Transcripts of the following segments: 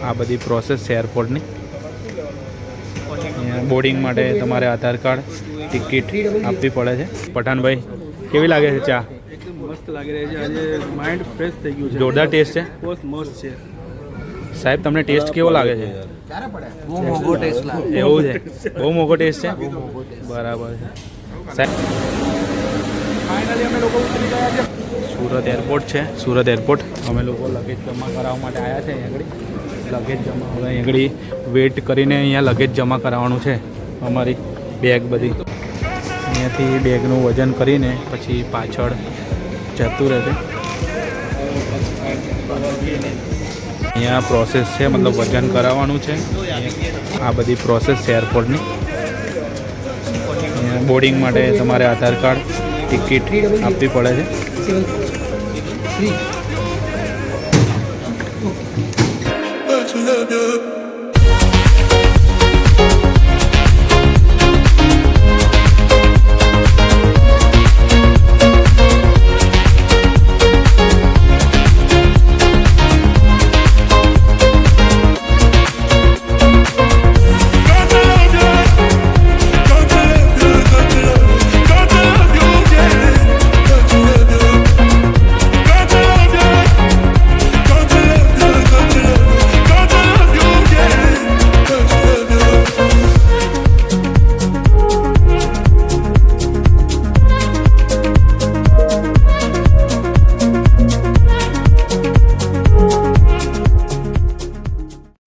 આ બધી પ્રોસેસ છે એરપોર્ટની. બોર્ડિંગ માટે તમારે આધાર કાર્ડ, ટિકિટ આપવી પડે છે. પઠાણભાઈ, કેવી લાગે છે ચા? એકદમ મસ્ત લાગી રહી છે. આજે માઇન્ડ ફ્રેશ થઈ ગયું છે. જોરદાર ટેસ્ટ છે. બહુ મસ્ત છે. સાહેબ, તમને ટેસ્ટ કેવો લાગે છે? બહુ મોંઘો ટેસ્ટ લાગે. એવું છે? બહુ મોંઘો ટેસ્ટ છે. બરાબર છે સાહેબ. ફાઇનલી અમે લોકો ઉતરી ગયા છે. સુરત એરપોર્ટ છે. સુરત એરપોર્ટ. અમે લોકો લગેજ જમા કરાવવા માટે આવ્યા છે. અહીંયા આગળ લગેજ જમા અહીંયા આગળ વેઇટ કરીને અહીંયા લગેજ જમા કરાવવાનું છે. અમારી બેગ બધી અહીંયાથી બેગનું વજન કરીને પછી પાછળ જતું રહેશે. અહીંયા પ્રોસેસ છે, મતલબ વજન કરાવવાનું છે. આ બધી પ્રોસેસ છે એરપોર્ટની. અહીંયા બોર્ડિંગ માટે તમારે આધાર કાર્ડ, ટિકિટ આપવી પડે છે.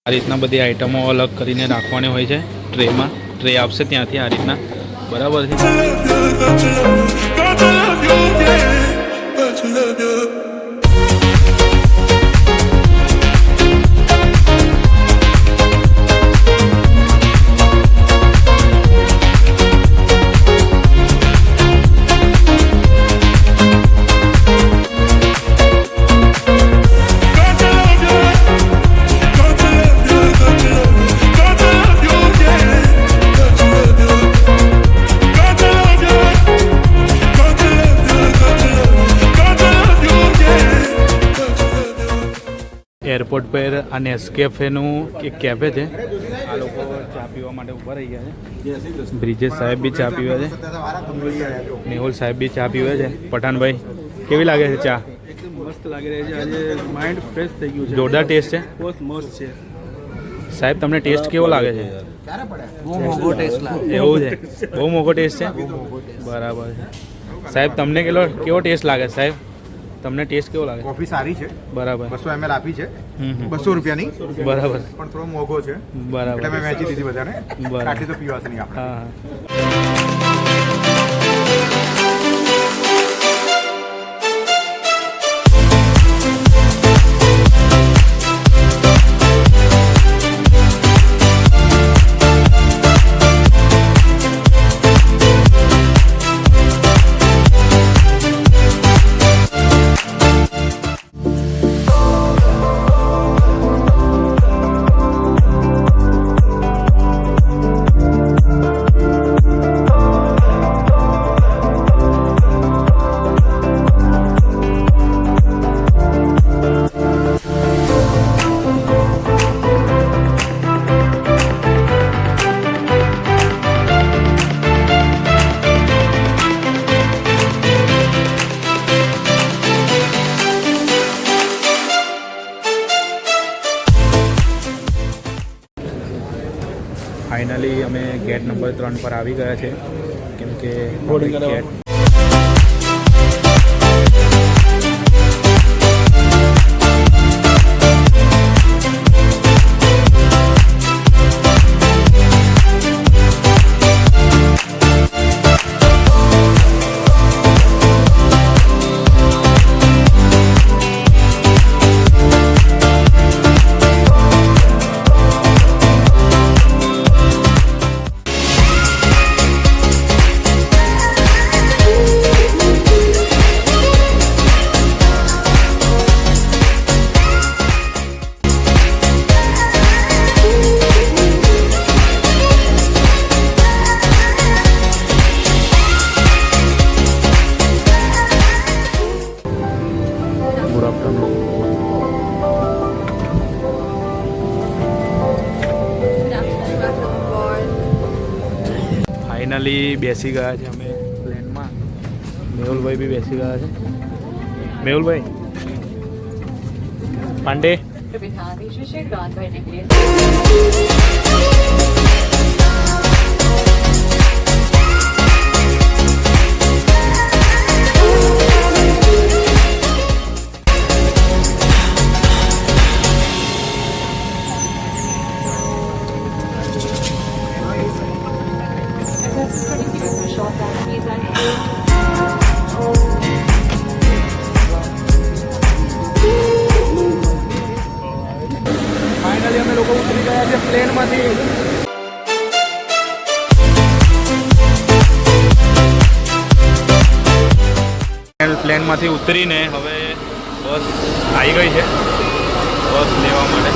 આ રીતના બધી આઈટમો અલગ કરીને રાખવાની હોય છે ટ્રેમાં. ટ્રે આપશે ત્યાંથી આ રીતના. બરાબર છે. એરપોર્ટ પર આ નેસ્કેફેનું એક કેફે છે. આ લોકો ચા પીવા માટે ઊભા રહી ગયા છે. બ્રિજેશ સાહેબ બી ચા પીવે છે. મેહુલ સાહેબ બી ચા પીવે છે. પઠાણભાઈ, કેવી લાગે છે ચા? એકદમ મસ્ત લાગી રહી છે. આજે માઇન્ડ ફ્રેશ થઈ ગયું છે. જોરદાર ટેસ્ટ છે. બહુ મસ્ત છે. સાહેબ, તમને ટેસ્ટ કેવો લાગે છે? બહુ મોંઘો ટેસ્ટ લાગે. એવું છે? બહુ મોંઘો ટેસ્ટ છે. બરાબર છે સાહેબ. તમને કેવો ટેસ્ટ લાગે છે સાહેબ? તમને ટેસ્ટ કેવો લાગે? કોફી સારી છે. બરાબર. 200 ml આપી છે. 200 રૂપિયાની. બરાબર. પણ થોડો મોંઘો છે. બરાબર. એટલે મેં વેચી દીધી બધાને. બરાબર. આટલી તો પીવાશે નહીં આપણે. હા. ફાઇનલી અમે ગેટ નંબર 3 પર આવી ગયા છે. કેમ કે ગેટ ફાઇનલી બેસી ગયા છે અમે પ્લેનમાં. મેહુલભાઈ બી બેસી ગયા છે. મેહુલભાઈ પાંડે ફાઇનલી અમે લોકો ઉતરી ગયા છે પ્લેનમાંથી. પ્લેનમાંથી ઉતરીને હવે બસ આવી ગઈ છે બસ લેવા માટે.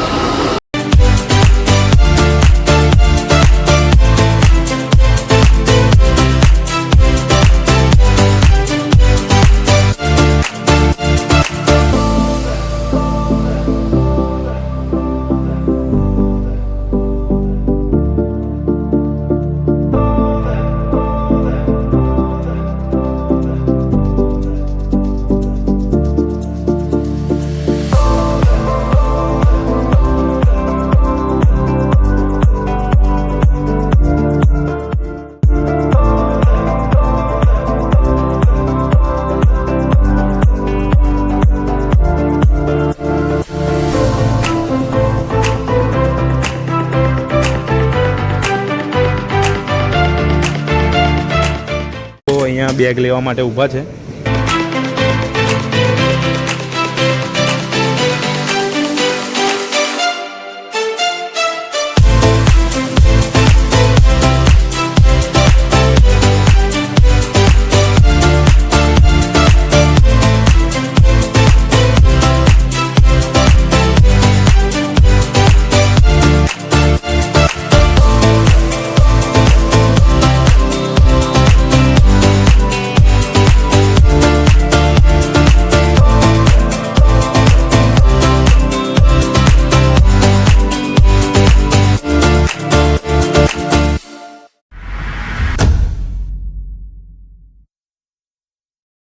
અહીંયા બેગ લેવા માટે ઊભા છે.